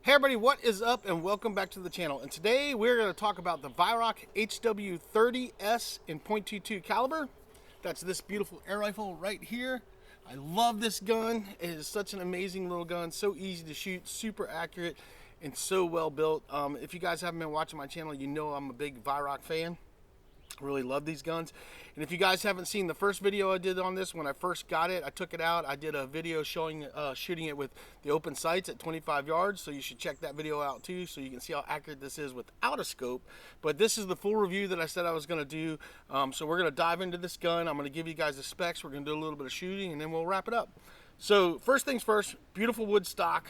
Hey everybody, what is up and welcome back to the channel. And today we're going to talk about the Weihrauch HW30s in .22 caliber. That's this beautiful air rifle right here. I love this gun. It is such an amazing little gun, so easy to shoot, super accurate, and so well built. If you guys haven't been watching my channel, you know I'm a big Weihrauch fan. Really love these guns. And if you guys haven't seen the first video I did on this, when I first got it, I took it out. I did a video showing shooting it with the open sights at 25 yards, so you should check that video out too, so you can see how accurate this is without a scope. But this is the full review that I said I was going to do. So we're going to dive into this gun. I'm going to give you guys the specs. We're going to do a little bit of shooting, and then we'll wrap it up. So first things first, beautiful wood stock,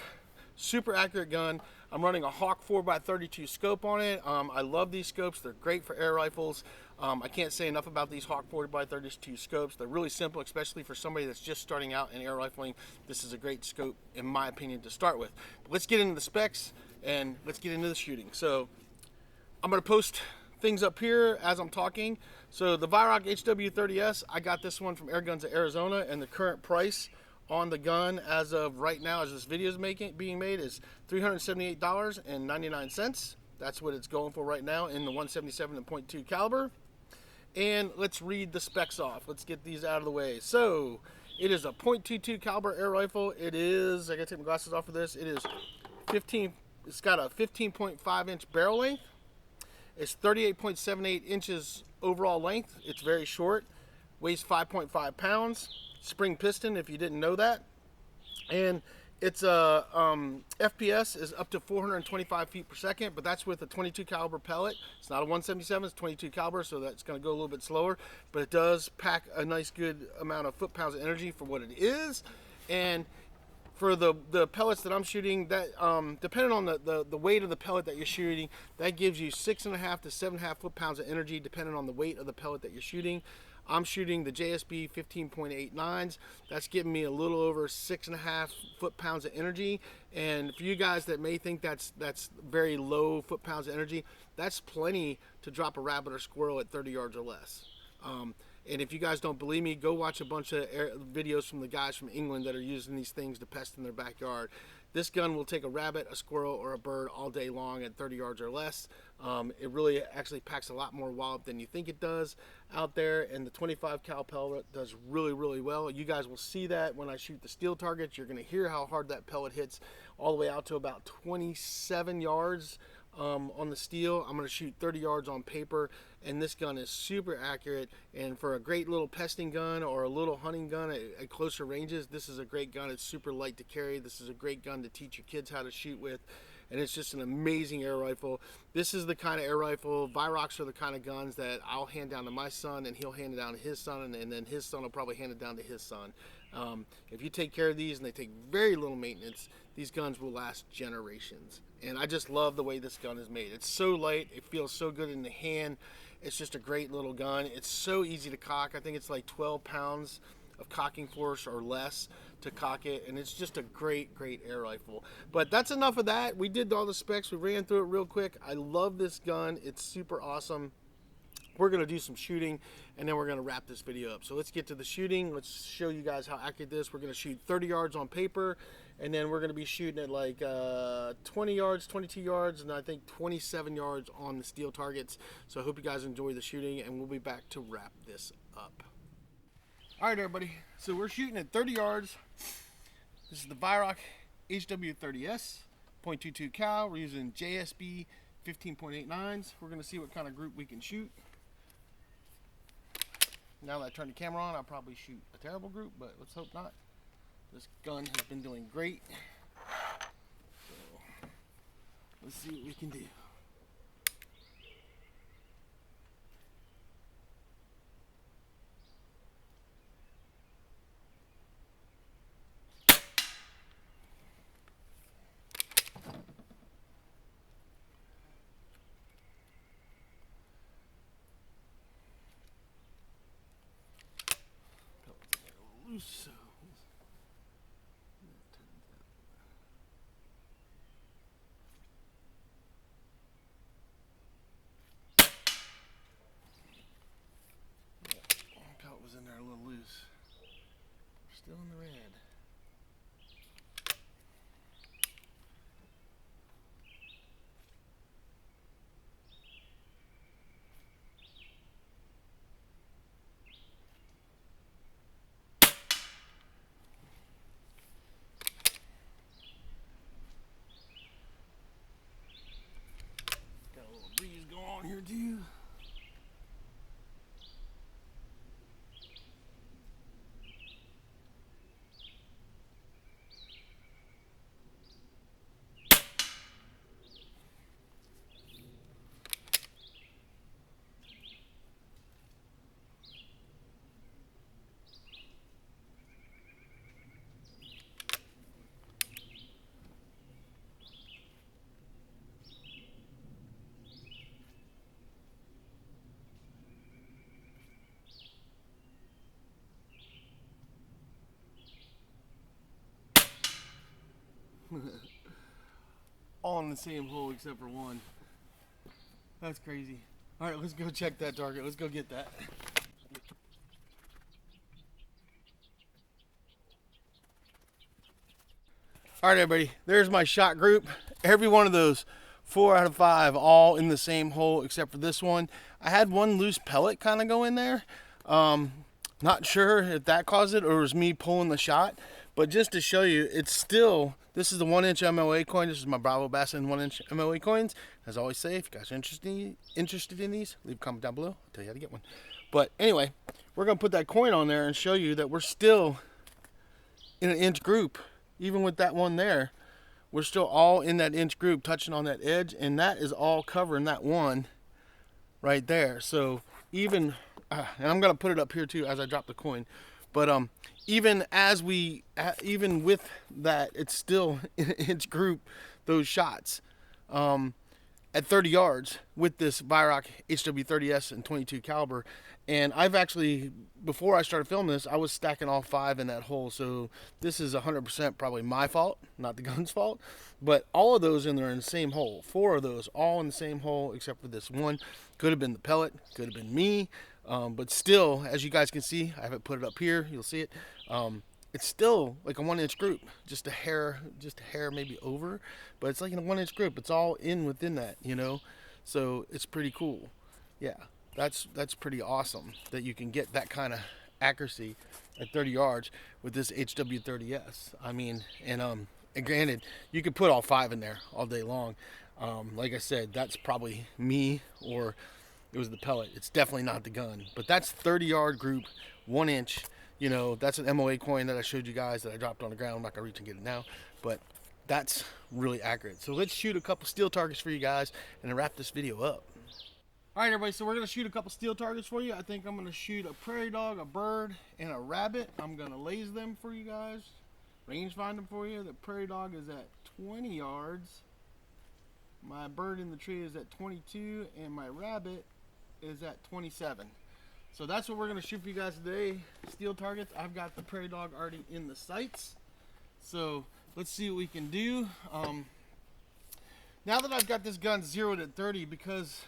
super accurate gun. I'm running a Hawk 4x32 scope on it. I love these scopes. They're great for air rifles. I can't say enough about these Hawk 4x32 scopes. They're really simple, especially for somebody that's just starting out in air rifling. This is a great scope, in my opinion, to start with. But let's get into the specs and let's get into the shooting. So I'm going to post things up here as I'm talking. So the Weihrauch HW30s, I got this one from Airguns of Arizona, and the current price on the gun as of right now, as this video is being made, is $378.99. That's what it's going for right now in the 177 and .2 caliber. And let's read the specs off. Let's get these out of the way. So it is a .22 caliber air rifle. It is, I gotta take my glasses off for this. It is 15. It's got a 15.5 inch barrel length. It's 38.78 inches overall length. It's very short. Weighs 5.5 pounds. Spring piston, if you didn't know that. And it's a FPS is up to 425 feet per second, but that's with a 22 caliber pellet. It's not a 177, it's 22 caliber, so that's going to go a little bit slower, but it does pack a nice good amount of foot-pounds of energy for what it is. And for the pellets that I'm shooting, that depending on the weight of the pellet that you're shooting, that gives you 6.5 to 7.5 foot-pounds of energy, depending on the weight of the pellet that you're shooting. I'm shooting the JSB 15.89s. That's giving me a little over 6.5 foot-pounds of energy. And for you guys that may think that's very low foot-pounds of energy, that's plenty to drop a rabbit or squirrel at 30 yards or less. And if you guys don't believe me, go watch a bunch of videos from the guys from England that are using these things to pest in their backyard. This gun will take a rabbit, a squirrel, or a bird all day long at 30 yards or less. It really actually packs a lot more wallop than you think it does out there, and the 25 cal pellet does really, really well. You guys will see that when I shoot the steel targets. You're going to hear how hard that pellet hits all the way out to about 27 yards. On the steel. I'm going to shoot 30 yards on paper, and this gun is super accurate. And for a great little pesting gun or a little hunting gun at closer ranges, this is a great gun. It's super light to carry. This is a great gun to teach your kids how to shoot with, and it's just an amazing air rifle. This is the kind of air rifle, Weihrauchs are the kind of guns that I'll hand down to my son, and he'll hand it down to his son, and then his son will probably hand it down to his son. If you take care of these, and they take very little maintenance, these guns will last generations. And I just love the way this gun is made. It's so light, it feels so good in the hand. It's just a great little gun. It's so easy to cock. I think it's like 12 pounds of cocking force or less to cock it, and it's just a great air rifle. But that's enough of that. We did all the specs. We ran through it real quick. I love this gun. It's super awesome. We're going to do some shooting, and then we're going to wrap this video up. So let's get to the shooting. Let's show you guys how accurate this is. We're going to shoot 30 yards on paper, and then we're going to be shooting at like 20 yards, 22 yards, and I think 27 yards on the steel targets. So I hope you guys enjoy the shooting, and we'll be back to wrap this up. All right, everybody. So we're shooting at 30 yards. This is the Weihrauch HW30s, .22 cal. We're using JSB 15.89s. We're going to see what kind of group we can shoot. Now that I turned the camera on, I'll probably shoot a terrible group, but let's hope not. This gun has been doing great. So let's see what we can do. Loose, so pellet was in there a little loose. We're still in the red. do. All in the same hole except for one. That's crazy. All right, let's go check that target. Let's go get that. All right, everybody, there's my shot group. Every one of those, 4 out of 5, all in the same hole except for this one. I had one loose pellet kind of go in there. Not sure if that caused it or it was me pulling the shot, but just to show you, it's still, this is the 1-inch MOA coin. This is my Bravo Bassin 1-inch MOA coins. As I always say, if you guys are interested in these, leave a comment down below. I'll tell you how to get one. But anyway, we're gonna put that coin on there and show you that we're still in an inch group. Even with that one there, we're still all in that inch group, touching on that edge, and that is all covering that one right there. So even, and I'm gonna put it up here too as I drop the coin, but even with that, it's still in an inch group, those shots at 30 yards with this Weihrauch HW30s and 22 caliber. And I've actually, before I started filming this, I was stacking all 5 in that hole. So this is 100% probably my fault, not the gun's fault. But all of those in there in the same hole. 4 of those all in the same hole except for this one. Could have been the pellet, could have been me. But still, as you guys can see, I haven't put it up here. You'll see it. It's still like a 1-inch group, just a hair maybe over. But it's like in a 1-inch group. It's all within that, you know. So it's pretty cool. Yeah. That's pretty awesome that you can get that kind of accuracy at 30 yards with this HW30s. I mean, and granted, you could put all 5 in there all day long. Like I said, that's probably me or it was the pellet. It's definitely not the gun. But that's 30-yard group, 1-inch. You know, that's an MOA coin that I showed you guys that I dropped on the ground. I'm not going to reach and get it now. But that's really accurate. So let's shoot a couple steel targets for you guys and wrap this video up. All right, everybody, so we're going to shoot a couple steel targets for you. I think I'm going to shoot a prairie dog, a bird, and a rabbit. I'm going to laser them for you guys, range find them for you. The prairie dog is at 20 yards. My bird in the tree is at 22, and my rabbit is at 27. So that's what we're going to shoot for you guys today, steel targets. I've got the prairie dog already in the sights. So let's see what we can do. Now that I've got this gun zeroed at 30, because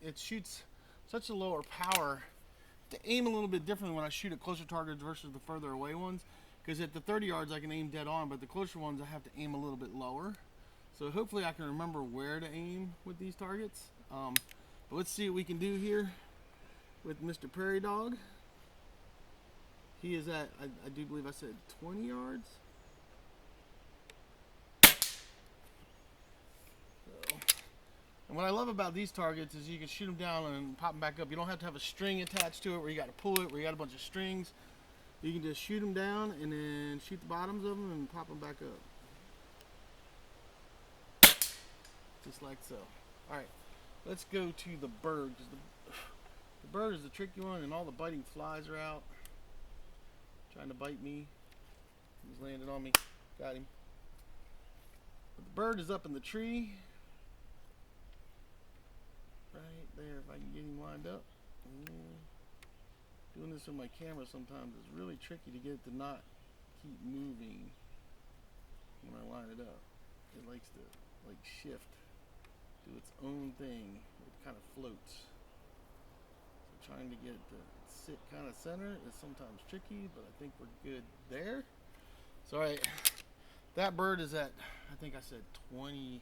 it shoots such a lower power, to aim a little bit differently when I shoot at closer targets versus the further away ones. Because at the 30 yards I can aim dead on, but the closer ones I have to aim a little bit lower. So hopefully I can remember where to aim with these targets. But let's see what we can do here with Mr. Prairie Dog. He is at, I do believe I said 20 yards. And what I love about these targets is you can shoot them down and pop them back up. You don't have to have a string attached to it where you got to pull it, where you got a bunch of strings. You can just shoot them down and then shoot the bottoms of them and pop them back up. Just like so. Alright, let's go to the bird. The bird is the tricky one and all the biting flies are out. Trying to bite me. He's landed on me. Got him. But the bird is up in the tree. Right there, if I can get him lined up. Doing this with my camera sometimes is really tricky to get it to not keep moving when I line it up. It likes to like shift, do its own thing. It kind of floats. So trying to get it to sit kind of center is sometimes tricky, but I think we're good there. So alright, that bird is at, I think I said 20, I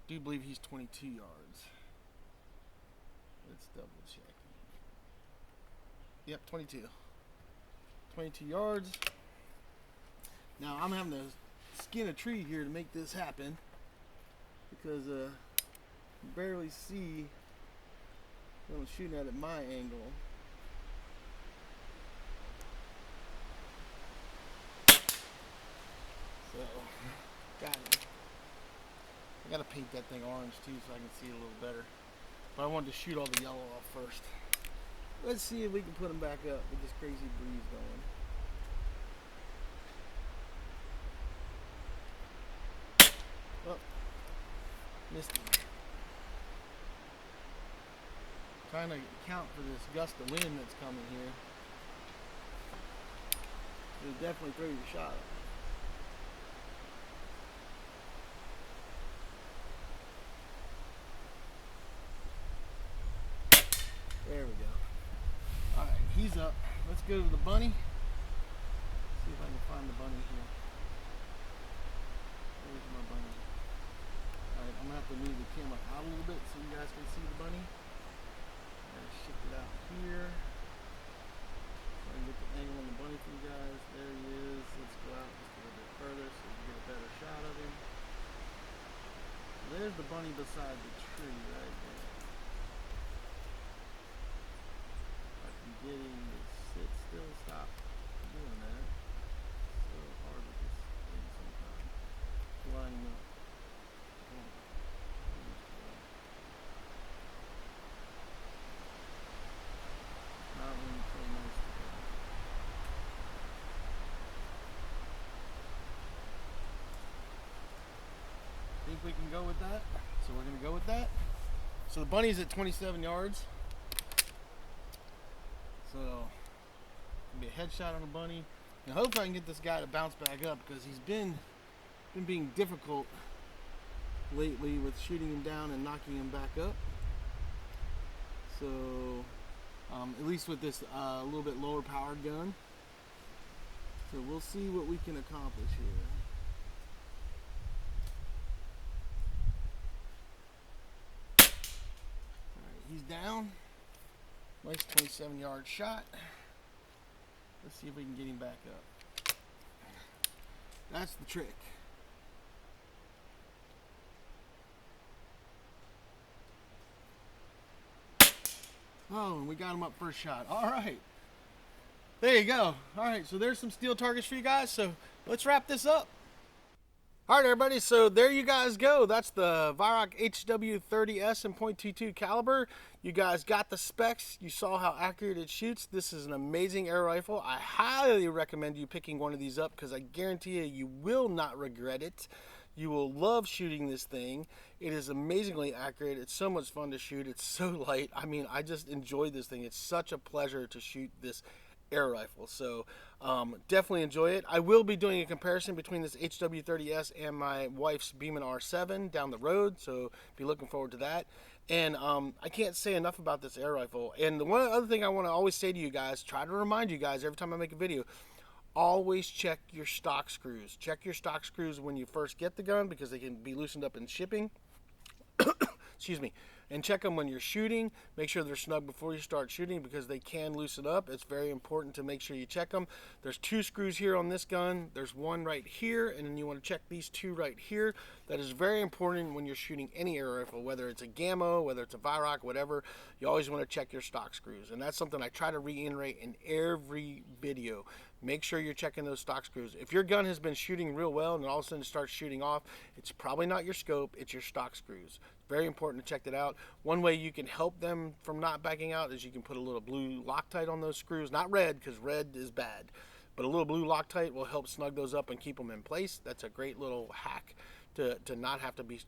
do believe he's 22 yards. Let's double check. Yep, 22. 22 yards. Now I'm having to skin a tree here to make this happen because you barely see I'm shooting at my angle. So, got it. I gotta paint that thing orange too so I can see it a little better. But I wanted to shoot all the yellow off first. Let's see if we can put them back up with this crazy breeze going. Oh, missed it. Trying to account for this gust of wind that's coming here. It'll definitely throw your shot up. There we go. Alright, he's up. Let's go to the bunny. See if I can find the bunny here. Where's my bunny? Alright, I'm gonna have to move the camera out a little bit so you guys can see the bunny. I'm gonna shift it out here. So I can get the angle on the bunny for you guys. There he is. Let's go out just a little bit further so we can get a better shot of him. There's the bunny beside the tree right there. Getting to sit still, stop doing that. So hard with this thing sometimes. Lining up. Not when you play nice together. Think we can go with that? So we're gonna go with that. So the bunny's at 27 yards. So, gonna be a headshot on the bunny. And hopefully I can get this guy to bounce back up because he's been being difficult lately with shooting him down and knocking him back up. So, at least with this a little bit lower powered gun. So we'll see what we can accomplish here. Alright, he's down. Nice 27-yard shot. Let's see if we can get him back up. That's the trick. Oh, and we got him up first shot. All right. There you go. All right, so there's some steel targets for you guys. So let's wrap this up. All right, everybody, so there you guys go. That's the Weihrauch HW30s in .22 caliber. You guys got the specs. You saw how accurate it shoots. This is an amazing air rifle. I highly recommend you picking one of these up because I guarantee you will not regret it. You will love shooting this thing. It is amazingly accurate. It's so much fun to shoot. It's so light. I mean, I just enjoy this thing. It's such a pleasure to shoot this air rifle. So definitely enjoy it. I will be doing a comparison between this HW30s and my wife's Beeman R7 down the road, so be looking forward to that. And I can't say enough about this air rifle. And the one other thing I want to always say to you guys, try to remind you guys every time I make a video, always check your stock screws. Check your stock screws when you first get the gun because they can be loosened up in shipping. Excuse me. And check them when you're shooting. Make sure they're snug before you start shooting because they can loosen up. It's very important to make sure you check them. There's 2 screws here on this gun. There's one right here, and then you want to check these 2 right here. That is very important when you're shooting any air rifle, whether it's a Gamma, whether it's a Weihrauch, whatever. You always want to check your stock screws, and that's something I try to reiterate in every video. Make sure you're checking those stock screws. If your gun has been shooting real well and all of a sudden it starts shooting off, it's probably not your scope, it's your stock screws. Very important to check that out. One way you can help them from not backing out is you can put a little blue Loctite on those screws. Not red, because red is bad. But a little blue Loctite will help snug those up and keep them in place. That's a great little hack to not have to be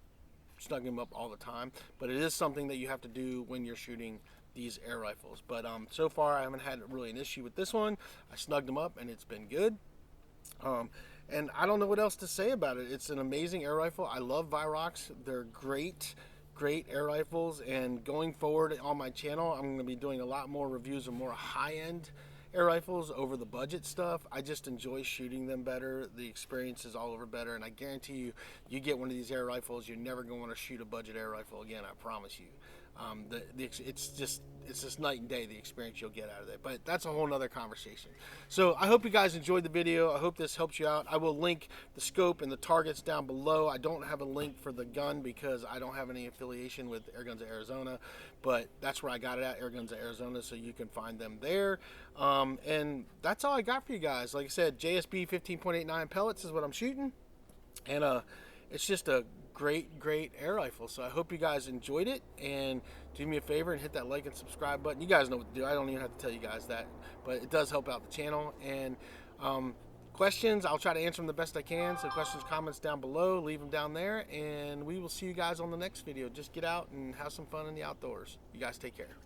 snugging them up all the time. But it is something that you have to do when you're shooting these air rifles. But so far I haven't had really an issue with this one. I snugged them up and it's been good. And I don't know what else to say about it. It's an amazing air rifle. I love Weihrauchs. They're great air rifles. And going forward on my channel, I'm going to be doing a lot more reviews of more high-end air rifles over the budget stuff. I just enjoy shooting them better. The experience is all over better. And I guarantee you, you get one of these air rifles, you're never going to want to shoot a budget air rifle again. I promise you. It's just night and day, the experience you'll get out of it. But that's a whole nother conversation. So I hope you guys enjoyed the video. I hope this helps you out. I will link the scope and the targets down below. I don't have a link for the gun because I don't have any affiliation with Airguns of Arizona, but that's where I got it at, Airguns of Arizona, so you can find them there. And that's all I got for you guys. Like I said, JSB 15.89 pellets is what I'm shooting, and it's just a great air rifle. So I hope you guys enjoyed it, and do me a favor and hit that like and subscribe button. You guys know what to do. I don't even have to tell you guys that, but it does help out the channel. And questions, I'll try to answer them the best I can. So questions, comments down below, leave them down there, and we will see you guys on the next video. Just get out and have some fun in the outdoors. You guys take care.